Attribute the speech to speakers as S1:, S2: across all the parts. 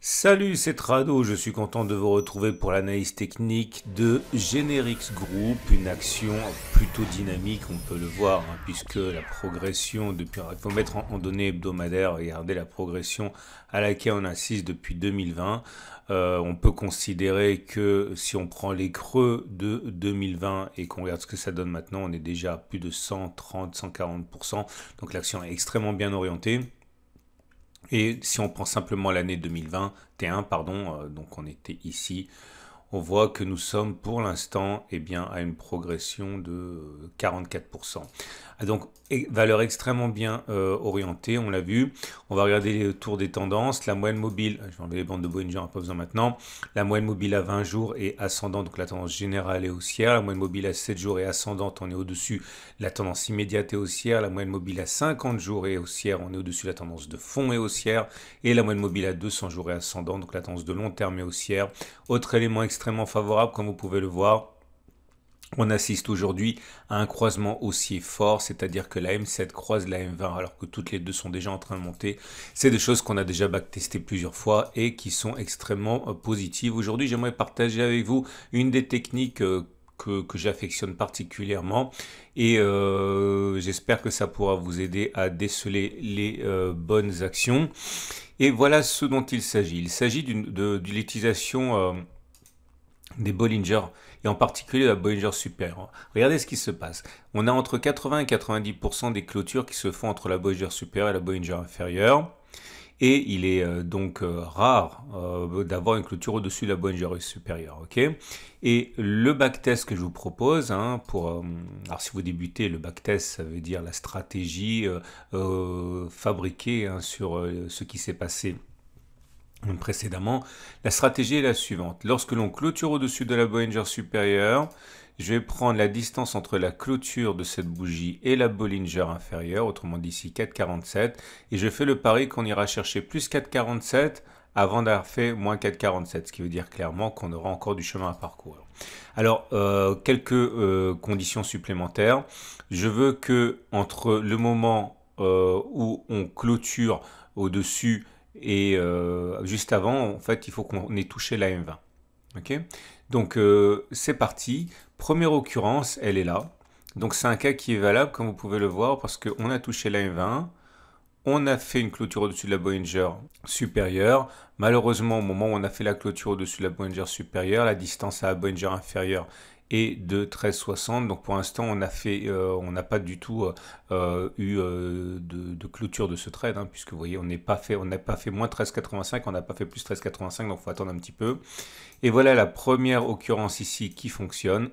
S1: Salut, c'est Trado, je suis content de vous retrouver pour l'analyse technique de Generix Group, une action plutôt dynamique, on peut le voir, hein, puisque la progression, depuis, il faut mettre en données hebdomadaires, regardez la progression à laquelle on assiste depuis 2020. On peut considérer que si on prend les creux de 2020 et qu'on regarde ce que ça donne maintenant, on est déjà à plus de 130-140%, donc l'action est extrêmement bien orientée. Et si on prend simplement l'année 2021, pardon, donc on était ici, on voit que nous sommes pour l'instant à une progression de 44%. Donc valeur extrêmement bien orientée, on l'a vu. On va regarder les tours des tendances. La moyenne mobile, je vais enlever les bandes de Bollinger, pas besoin maintenant. La moyenne mobile à 20 jours est ascendante, donc la tendance générale est haussière. La moyenne mobile à 7 jours est ascendante, on est au-dessus. La tendance immédiate est haussière. La moyenne mobile à 50 jours est haussière, on est au-dessus. La tendance de fond est haussière. Et la moyenne mobile à 200 jours est ascendante, donc la tendance de long terme est haussière. Autre élément extrêmement favorable, comme vous pouvez le voir, on assiste aujourd'hui à un croisement haussier fort, c'est-à-dire que la M7 croise la M20 alors que toutes les deux sont déjà en train de monter. C'est des choses qu'on a déjà backtestées plusieurs fois et qui sont extrêmement positives. Aujourd'hui, j'aimerais partager avec vous une des techniques que j'affectionne particulièrement et j'espère que ça pourra vous aider à déceler les bonnes actions. Et voilà ce dont il s'agit. Il s'agit de l'utilisation des Bollinger, et en particulier la Bollinger supérieure. Regardez ce qui se passe. On a entre 80 et 90% des clôtures qui se font entre la Bollinger supérieure et la Bollinger inférieure. Et il est donc rare d'avoir une clôture au-dessus de la Bollinger supérieure. Okay, et le backtest que je vous propose, hein, alors si vous débutez, le backtest, ça veut dire la stratégie fabriquée hein, sur ce qui s'est passé précédemment. La stratégie est la suivante. Lorsque l'on clôture au-dessus de la Bollinger supérieure, je vais prendre la distance entre la clôture de cette bougie et la Bollinger inférieure, autrement dit ici 4,47, et je fais le pari qu'on ira chercher plus 4,47 avant d'avoir fait moins 4,47, ce qui veut dire clairement qu'on aura encore du chemin à parcourir. Alors, quelques conditions supplémentaires. Je veux que entre le moment où on clôture au-dessus et juste avant, en fait, il faut qu'on ait touché la M20. Ok, donc c'est parti. Première occurrence, elle est là. Donc c'est un cas qui est valable, comme vous pouvez le voir, parce qu'on a touché la M20. On a fait une clôture au-dessus de la Bollinger supérieure. Malheureusement, au moment où on a fait la clôture au-dessus de la Bollinger supérieure, la distance à la Bollinger inférieure est de 13,60. Donc pour l'instant, on n'a pas du tout eu de clôture de ce trade, hein, puisque vous voyez, on n'a pas fait moins 13,85, on n'a pas fait plus 13,85, donc il faut attendre un petit peu. Et voilà la première occurrence ici qui fonctionne.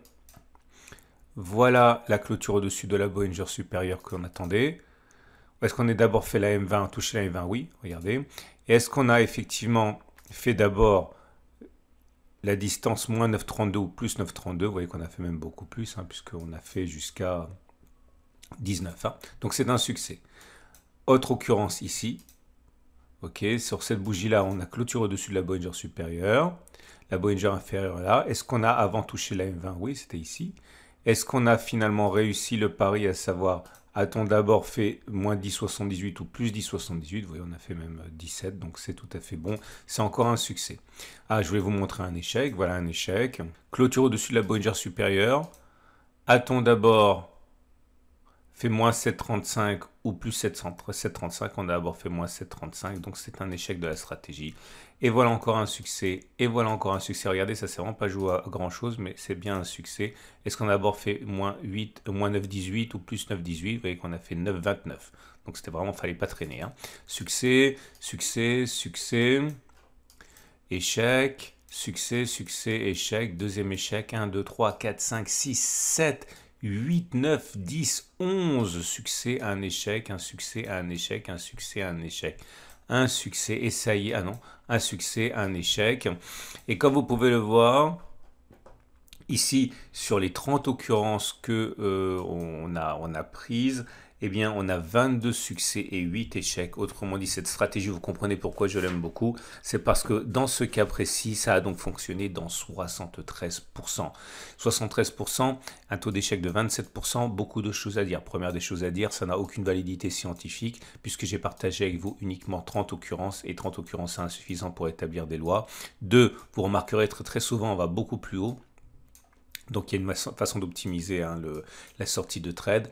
S1: Voilà la clôture au-dessus de la Bollinger supérieure qu'on attendait. Est-ce qu'on a d'abord fait la M20, touché la M20? Oui, regardez. Et est-ce qu'on a effectivement fait d'abord la distance moins 9,32 ou plus 9,32? Vous voyez qu'on a fait même beaucoup plus, hein, puisqu'on a fait jusqu'à 19. Hein. Donc c'est un succès. Autre occurrence ici. Ok, sur cette bougie-là, on a clôture au-dessus de la Bollinger supérieure. La Bollinger inférieure là. Est-ce qu'on a avant touché la M20? Oui, c'était ici. Est-ce qu'on a finalement réussi le pari, à savoir, a-t-on d'abord fait moins 10,78 ou plus 10,78? Vous voyez, on a fait même 17, donc c'est tout à fait bon. C'est encore un succès. Ah, je vais vous montrer un échec. Voilà un échec. Clôture au-dessus de la Bollinger supérieure. A-t-on d'abord fait moins 7,35 ou plus 7,35, on a d'abord fait moins 7,35, donc c'est un échec de la stratégie. Et voilà encore un succès, et voilà encore un succès. Regardez, ça c'est vraiment pas joué à grand chose, mais c'est bien un succès. Est-ce qu'on a d'abord fait moins 9,18 ou plus 9,18? Vous voyez qu'on a fait 9,29. Donc c'était vraiment, fallait pas traîner. Hein. Succès, succès, succès, échec, succès, succès, échec, deuxième échec, 1, 2, 3, 4, 5, 6, 7, 8, 9, 10, 11 succès, un échec, un succès, un échec, un succès, un échec. Un succès, et ça y est, ah non, un succès, un échec. Et comme vous pouvez le voir, ici, sur les 30 occurrences que on a prises, eh bien on a 22 succès et 8 échecs. Autrement dit, cette stratégie, vous comprenez pourquoi je l'aime beaucoup, c'est parce que dans ce cas précis, ça a donc fonctionné dans 73%. 73%, un taux d'échec de 27%, beaucoup de choses à dire. Première des choses à dire, ça n'a aucune validité scientifique puisque j'ai partagé avec vous uniquement 30 occurrences et 30 occurrences, c'est insuffisant pour établir des lois. 2, vous remarquerez très souvent, on va beaucoup plus haut. Donc il y a une façon d'optimiser la sortie de trade.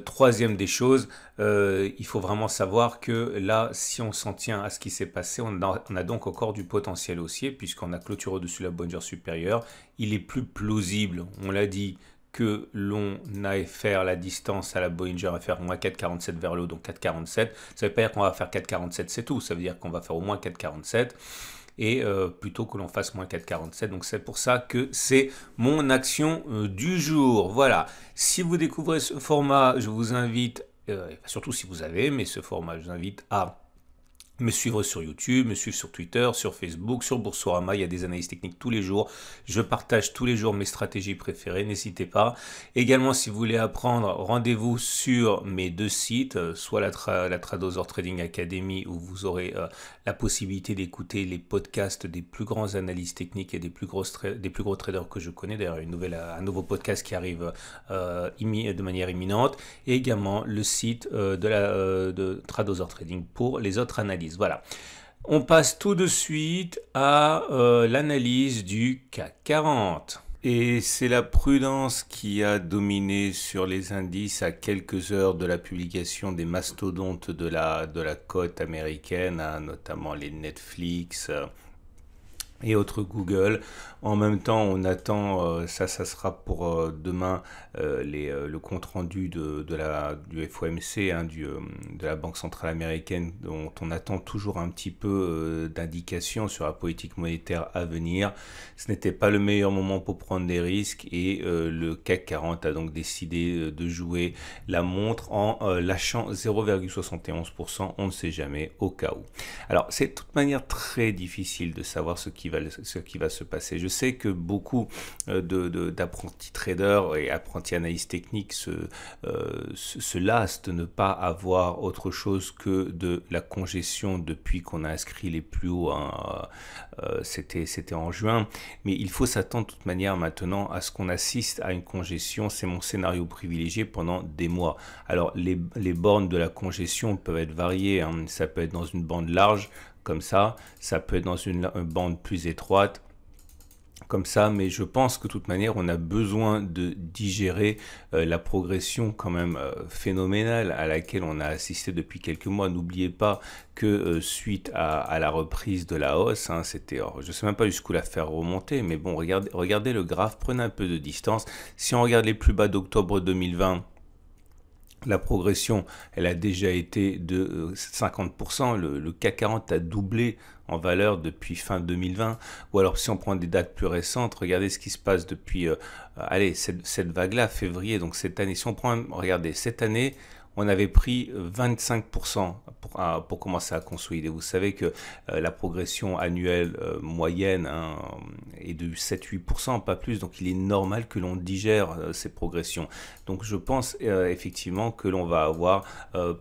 S1: Troisième des choses, il faut vraiment savoir que là, si on s'en tient à ce qui s'est passé, on a donc encore du potentiel haussier puisqu'on a clôturé au-dessus de la Bollinger supérieure. Il est plus plausible, on l'a dit, que l'on aille faire la distance à la Bollinger à faire moins 4,47 vers le haut, donc 4,47. Ça ne veut pas dire qu'on va faire 4,47, c'est tout. Ça veut dire qu'on va faire au moins 4,47. Et plutôt que l'on fasse moins 4,47. Donc c'est pour ça que c'est mon action du jour. Voilà. Si vous découvrez ce format, je vous invite, surtout si vous avez aimé ce format, je vous invite à me suivre sur YouTube, me suivre sur Twitter, sur Facebook, sur Boursorama. Il y a des analyses techniques tous les jours. Je partage tous les jours mes stratégies préférées. N'hésitez pas. Également, si vous voulez apprendre, rendez-vous sur mes 2 sites, soit la Tradosaur Trading Academy, où vous aurez la possibilité d'écouter les podcasts des plus grands analystes techniques et des plus gros traders que je connais. D'ailleurs, un nouveau podcast qui arrive de manière imminente. Et également le site de Tradosaur Trading pour les autres analyses. Voilà, on passe tout de suite à l'analyse du CAC 40. Et c'est la prudence qui a dominé sur les indices à quelques heures de la publication des mastodontes de la cote américaine, hein, notamment les Netflix et autres Google. En même temps, on attend, ça sera pour demain, le compte-rendu du FOMC, hein, de la Banque Centrale Américaine, dont on attend toujours un petit peu d'indications sur la politique monétaire à venir. Ce n'était pas le meilleur moment pour prendre des risques et le CAC 40 a donc décidé de jouer la montre en lâchant 0,71%, on ne sait jamais, au cas où. Alors, c'est de toute manière très difficile de savoir ce qui va se passer. Je sais que beaucoup d'apprentis traders et apprentis analystes techniques se lassent de ne pas avoir autre chose que de la congestion depuis qu'on a inscrit les plus hauts, hein. C'était en juin, mais il faut s'attendre de toute manière maintenant à ce qu'on assiste à une congestion. C'est mon scénario privilégié pendant des mois. Alors les bornes de la congestion peuvent être variées, hein. Ça peut être dans une bande large comme ça peut être dans une bande plus étroite comme ça, mais je pense que de toute manière on a besoin de digérer la progression quand même phénoménale à laquelle on a assisté depuis quelques mois. N'oubliez pas que suite à la reprise de la hausse, hein, je ne sais même pas jusqu'où la faire remonter, mais bon, regardez le graphe, prenez un peu de distance. Si on regarde les plus bas d'octobre 2020, la progression, elle a déjà été de 50%. Le CAC 40 a doublé en valeur depuis fin 2020. Ou alors, si on prend des dates plus récentes, regardez ce qui se passe depuis cette vague-là, février. Donc, cette année, si on prend, regardez, cette année, on avait pris 25% pour commencer à consolider. Vous savez que la progression annuelle moyenne, hein, est de 7-8%, pas plus. Donc il est normal que l'on digère ces progressions. Donc je pense effectivement que l'on va avoir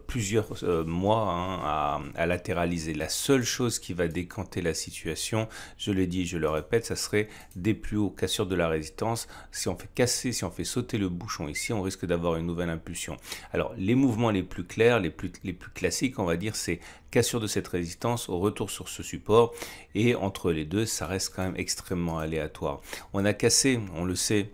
S1: plusieurs mois, hein, à latéraliser. La seule chose qui va décanter la situation, je le dis, je le répète, ça serait des plus hauts, cassures de la résistance. Si on fait sauter le bouchon ici, on risque d'avoir une nouvelle impulsion. Alors les mouvements les plus clairs, les plus classiques, on va dire, c'est cassure de cette résistance au retour sur ce support, et entre les deux, ça reste quand même extrêmement aléatoire. On a cassé, on le sait,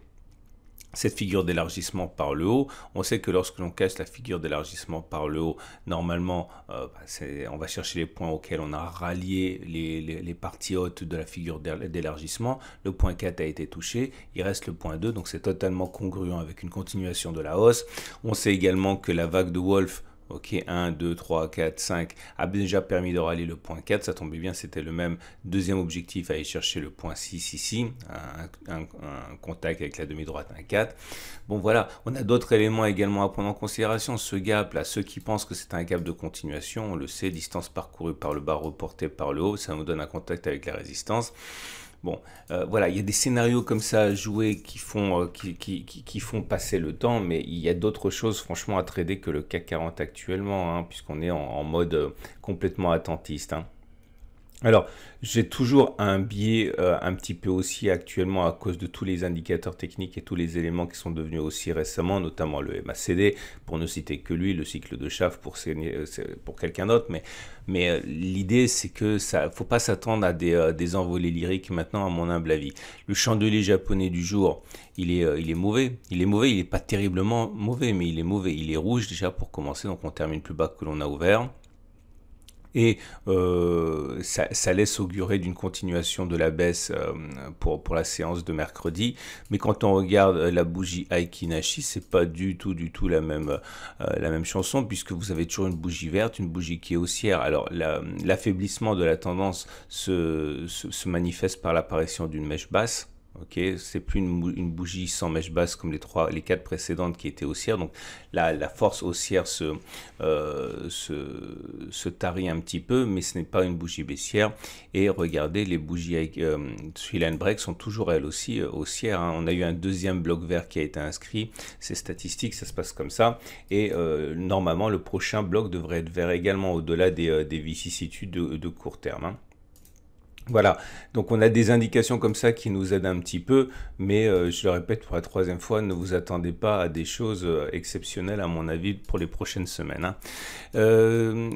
S1: cette figure d'élargissement par le haut. On sait que lorsque l'on casse la figure d'élargissement par le haut, normalement, on va chercher les points auxquels on a rallié les parties hautes de la figure d'élargissement. Le point 4 a été touché, il reste le point 2, donc c'est totalement congruent avec une continuation de la hausse. On sait également que la vague de Wolf, ok, 1, 2, 3, 4, 5 a déjà permis de rallier le point 4, ça tombait bien, c'était le même deuxième objectif, aller chercher le point 6 ici, un contact avec la demi-droite, un 4. Bon voilà, on a d'autres éléments également à prendre en considération. Ce gap là, ceux qui pensent que c'est un gap de continuation, on le sait, distance parcourue par le bas reportée par le haut, ça nous donne un contact avec la résistance. Bon, voilà, il y a des scénarios comme ça à jouer qui font, qui font passer le temps, mais il y a d'autres choses franchement à trader que le CAC 40 actuellement, hein, puisqu'on est en mode complètement attentiste, hein. Alors, j'ai toujours un biais un petit peu haussier actuellement à cause de tous les indicateurs techniques et tous les éléments qui sont devenus haussiers récemment, notamment le MACD, pour ne citer que lui, le cycle de Schaff pour quelqu'un d'autre. Mais l'idée, c'est que ça, faut pas s'attendre à des envolées lyriques maintenant, à mon humble avis. Le chandelier japonais du jour, il est mauvais. Il est mauvais, il n'est pas terriblement mauvais, mais il est mauvais. Il est rouge déjà pour commencer, donc on termine plus bas que l'on a ouvert. Et ça laisse augurer d'une continuation de la baisse pour la séance de mercredi. Mais quand on regarde la bougie Aiki Nashi, c'est pas du tout la même chanson, puisque vous avez toujours une bougie verte, une bougie qui est haussière. Alors l'affaiblissement de la tendance se manifeste par l'apparition d'une mèche basse. Ok, c'est plus une bougie sans mèche basse comme les 4 précédentes qui étaient haussières. Donc la force haussière se tarit un petit peu, mais ce n'est pas une bougie baissière. Et regardez, les bougies avec Three-Line Break sont toujours elles aussi haussières, hein. On a eu un deuxième bloc vert qui a été inscrit. C'est statistique, ça se passe comme ça. Et normalement, le prochain bloc devrait être vert également au-delà des vicissitudes de court terme, hein. Voilà, donc on a des indications comme ça qui nous aident un petit peu, mais je le répète pour la 3e fois, ne vous attendez pas à des choses exceptionnelles à mon avis pour les prochaines semaines, hein.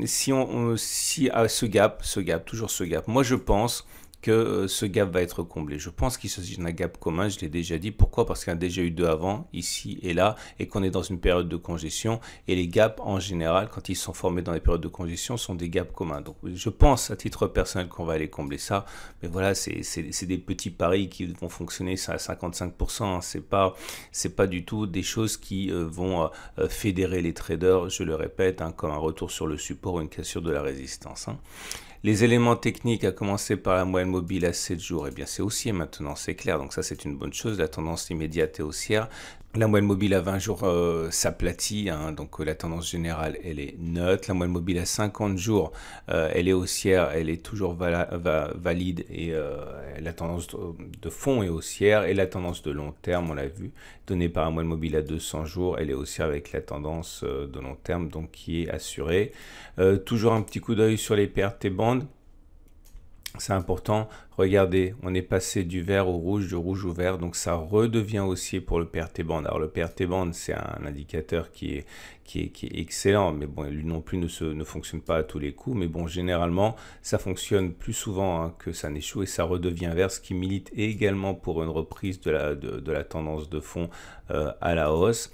S1: Si à ce gap, toujours ce gap, moi je pense que ce gap va être comblé. Je pense qu'il s'agit d'un gap commun, je l'ai déjà dit. Pourquoi? Parce qu'il y en a déjà eu 2 avant, ici et là, et qu'on est dans une période de congestion. Et les gaps, en général, quand ils sont formés dans les périodes de congestion, sont des gaps communs. Donc je pense, à titre personnel, qu'on va aller combler ça. Mais voilà, c'est des petits paris qui vont fonctionner à 55%. Hein. C'est pas du tout des choses qui vont fédérer les traders, je le répète, hein, comme un retour sur le support ou une cassure de la résistance, hein. Les éléments techniques, à commencer par la moyenne mobile à 7 jours, eh bien c'est haussier maintenant, c'est clair. Donc ça, c'est une bonne chose. La tendance immédiate est haussière. La moyenne mobile à 20 jours s'aplatit, hein, donc la tendance générale, elle est neutre. La moyenne mobile à 50 jours, elle est haussière, elle est toujours valide et la tendance de fond est haussière. Et la tendance de long terme, on l'a vu, donnée par la moyenne mobile à 200 jours, elle est haussière avec la tendance de long terme, donc qui est assurée. Toujours un petit coup d'œil sur les PRT bandes. C'est important, regardez, on est passé du vert au rouge, du rouge au vert, donc ça redevient haussier pour le PRT band. Alors le PRT band, c'est un indicateur qui est excellent, mais bon, lui non plus ne fonctionne pas à tous les coups, mais bon, généralement, ça fonctionne plus souvent, hein, que ça n'échoue, et ça redevient vert, ce qui milite également pour une reprise de la tendance de fond à la hausse.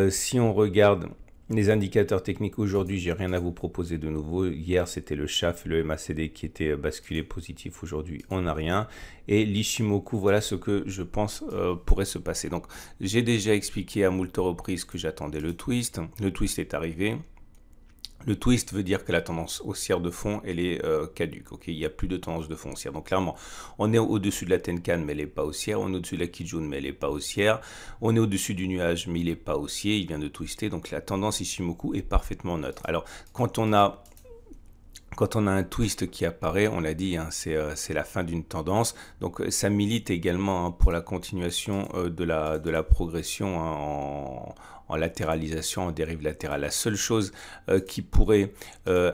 S1: Si on regarde les indicateurs techniques aujourd'hui, j'ai rien à vous proposer de nouveau. Hier, c'était le Schaff et le MACD qui étaient basculés positifs. Aujourd'hui, on n'a rien. Et l'Ishimoku, voilà ce que je pense pourrait se passer. Donc, j'ai déjà expliqué à moult reprises que j'attendais le twist. Le twist est arrivé. Le twist veut dire que la tendance haussière de fond, elle est caduque. Okay, il n'y a plus de tendance de fond haussière. Donc clairement, on est au-dessus de la Tenkan, mais elle n'est pas haussière. On est au-dessus de la Kijun, mais elle n'est pas haussière. On est au-dessus du nuage, mais il n'est pas haussier. Il vient de twister. Donc la tendance Ishimoku est parfaitement neutre. Alors, quand on a un twist qui apparaît, on l'a dit, hein, c'est la fin d'une tendance. Donc ça milite également, hein, pour la continuation de la progression, hein, en latéralisation, en dérive latérale. La seule chose qui pourrait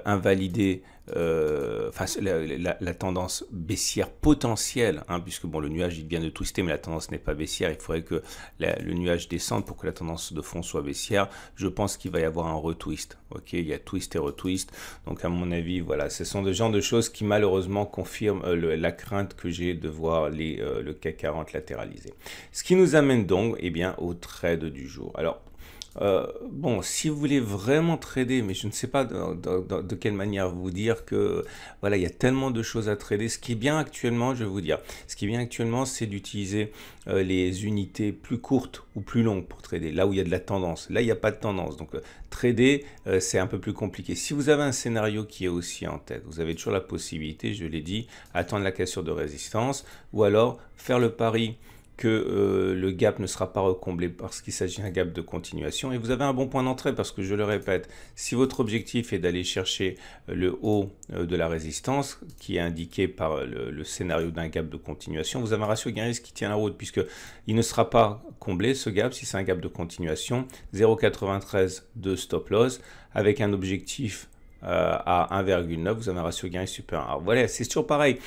S1: invalider la tendance baissière potentielle, hein, puisque bon, le nuage il vient de twister, mais la tendance n'est pas baissière. Il faudrait que le nuage descende pour que la tendance de fond soit baissière. Je pense qu'il va y avoir un retwist. Ok, il y a twist et retwist. Donc à mon avis, voilà, ce sont des genres de choses qui malheureusement confirment la crainte que j'ai de voir le CAC 40 latéraliser. Ce qui nous amène donc, eh bien, au trade du jour. Alors, bon, si vous voulez vraiment trader, mais je ne sais pas de quelle manière vous dire que, voilà, il y a tellement de choses à trader. Ce qui est bien actuellement, je vais vous dire, ce qui est bien actuellement, c'est d'utiliser les unités plus courtes ou plus longues pour trader, là où il y a de la tendance. Là, il n'y a pas de tendance, donc trader, c'est un peu plus compliqué. Si vous avez un scénario qui est aussi en tête, vous avez toujours la possibilité, je l'ai dit, attendre la cassure de résistance, ou alors faire le pari que le gap ne sera pas recomblé parce qu'il s'agit d'un gap de continuation. Et vous avez un bon point d'entrée parce que, je le répète, si votre objectif est d'aller chercher le haut de la résistance, qui est indiqué par le scénario d'un gap de continuation, vous avez un ratio gain-risque qui tient la route puisqu'il ne sera pas comblé, ce gap, si c'est un gap de continuation, 0,93 de stop loss avec un objectif à 1,9, vous avez un ratio gain supérieur. Alors voilà, c'est toujours pareil.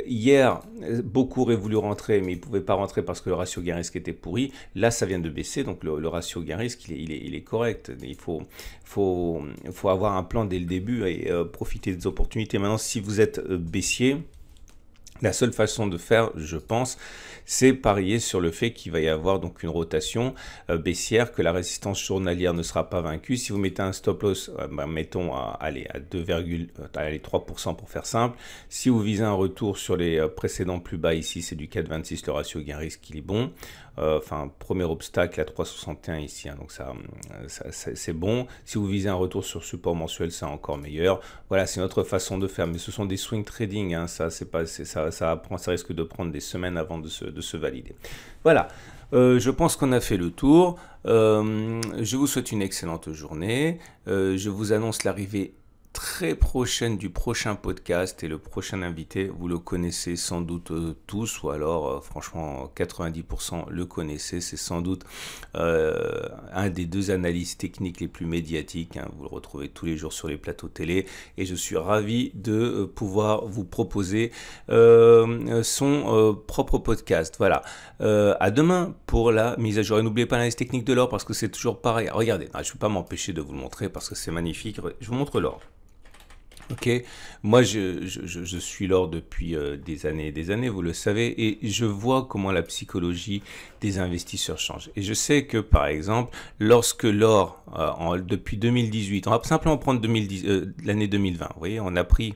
S1: Hier, beaucoup auraient voulu rentrer, mais ils ne pouvaient pas rentrer parce que le ratio gain risque était pourri. Là, ça vient de baisser, donc le ratio gain risque, il est correct. Il faut avoir un plan dès le début et profiter des opportunités. Maintenant, si vous êtes baissier, la seule façon de faire, je pense, c'est parier sur le fait qu'il va y avoir donc une rotation baissière, que la résistance journalière ne sera pas vaincue. Si vous mettez un stop loss, mettons à 3% pour faire simple. Si vous visez un retour sur les précédents plus bas ici, c'est du 4,26, le ratio gain-risque il est bon. Premier obstacle à 3,61 ici, hein, donc ça c'est bon. Si vous visez un retour sur support mensuel, c'est encore meilleur. Voilà, c'est notre façon de faire, mais ce sont des swing trading, hein, ça risque de prendre des semaines avant de se valider. Voilà, je pense qu'on a fait le tour. Je vous souhaite une excellente journée. Je vous annonce l'arrivée très prochaine du prochain podcast, et le prochain invité, vous le connaissez sans doute tous, ou alors franchement 90% le connaissez. C'est sans doute un des deux analystes techniques les plus médiatiques, hein. Vous le retrouvez tous les jours sur les plateaux télé, et je suis ravi de pouvoir vous proposer son propre podcast. Voilà, à demain pour la mise à jour, et n'oubliez pas l'analyse technique de l'or parce que c'est toujours pareil. Regardez, je ne peux pas m'empêcher de vous le montrer parce que c'est magnifique. Je vous montre l'or. Ok, moi je suis l'or depuis des années, vous le savez, et je vois comment la psychologie des investisseurs change. Et je sais que par exemple, lorsque l'or, depuis 2018, on va simplement prendre l'année 2020, vous voyez, on a pris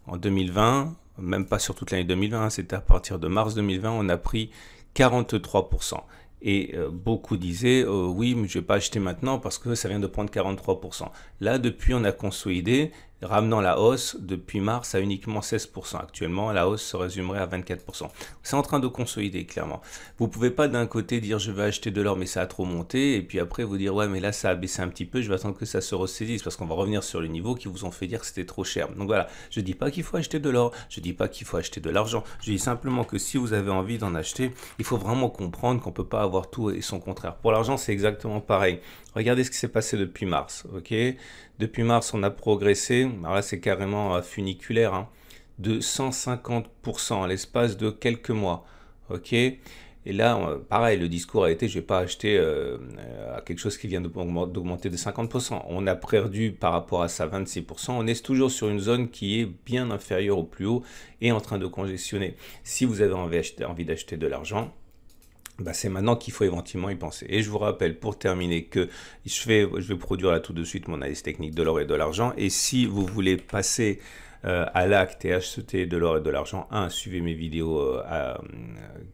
S1: en 2020, même pas sur toute l'année 2020, c'était à partir de mars 2020, on a pris 43%. Et beaucoup disaient, oui, mais je ne vais pas acheter maintenant parce que ça vient de prendre 43%. Là, depuis, on a consolidé, ramenant la hausse depuis mars à uniquement 16%. Actuellement, la hausse se résumerait à 24%. C'est en train de consolider, clairement. Vous ne pouvez pas d'un côté dire, je vais acheter de l'or, mais ça a trop monté, et puis après vous dire, ouais, mais là, ça a baissé un petit peu, je vais attendre que ça se ressaisisse, parce qu'on va revenir sur les niveaux qui vous ont fait dire que c'était trop cher. Donc voilà, je ne dis pas qu'il faut acheter de l'or, je ne dis pas qu'il faut acheter de l'argent, je dis simplement que si vous avez envie d'en acheter, il faut vraiment comprendre qu'on ne peut pas avoir tout et son contraire. Pour l'argent, c'est exactement pareil. Regardez ce qui s'est passé depuis mars, ok? Depuis mars, on a progressé, alors là c'est carrément funiculaire, hein, de 150% à l'espace de quelques mois, ok? Et là, pareil, le discours a été, je ne vais pas acheter à quelque chose qui vient d'augmenter de 50%. On a perdu par rapport à ça 26%. On est toujours sur une zone qui est bien inférieure au plus haut et en train de congestionner. Si vous avez envie d'acheter de l'argent, c'est maintenant qu'il faut éventuellement y penser. Et je vous rappelle, pour terminer, que je vais produire là tout de suite mon analyse technique de l'or et de l'argent. Et si vous voulez passer à l'acte et acheter de l'or et de l'argent, suivez mes vidéos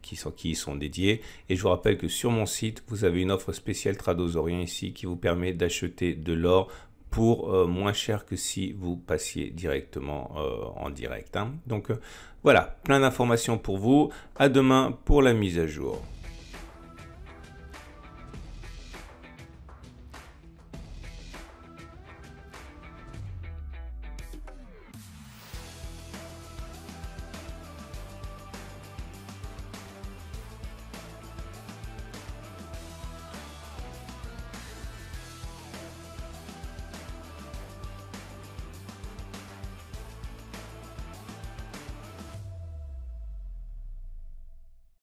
S1: qui y sont dédiées. Et je vous rappelle que sur mon site, vous avez une offre spéciale Tradosorien ici qui vous permet d'acheter de l'or pour moins cher que si vous passiez directement en direct, hein. Donc voilà, plein d'informations pour vous. À demain pour la mise à jour.